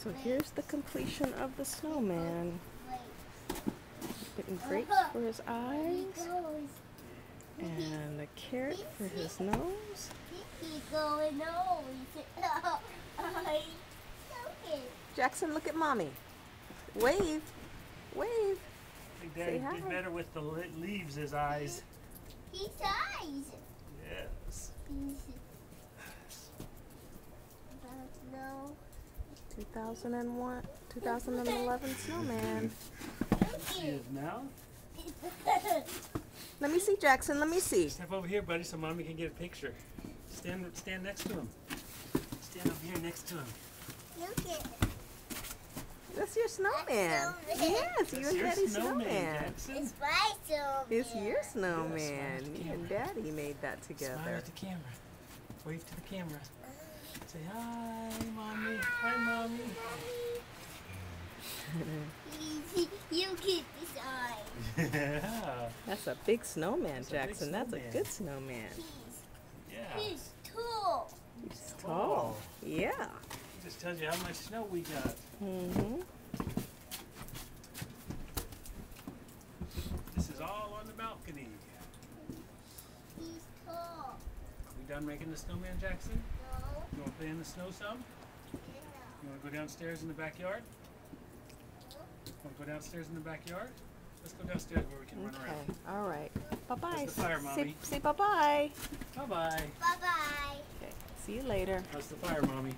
So here's the completion of the snowman. Getting grapes for his eyes and a carrot for his nose. Jackson, look at mommy. Wave. Wave. I think Daddy did better with the leaves as eyes. His eyes. Yes. No. 2001, 2011 snowman. See it now? Let me see, Jackson. Let me see. Step over here, buddy, so mommy can get a picture. Stand next to him. Stand over here next to him. Look at That's your snowman. That's Yes, you and Daddy's snowman. Jackson. It's my snowman. It's your snowman. Yeah, smile at the You and camera. Daddy made that Smile together. at the camera. Wave to the camera. Say hi, mommy. Hi, mommy. You get this eye. Yeah. That's a big snowman, That's a big Jackson. That's a snowman. good snowman. Yeah. He's tall. He's tall. Yeah. Just tells you how much snow we got. Mhm. This is all on the balcony. He's tall. We done making the snowman, Jackson? No. You want to play in the snow some? You want to go downstairs in the backyard? Want to go downstairs in the backyard? Let's go downstairs where we can run Okay. around. All right. Bye-bye. How's the fire, Mommy? Say bye-bye. Bye-bye. Bye-bye. Okay. See you later. How's the fire, Mommy?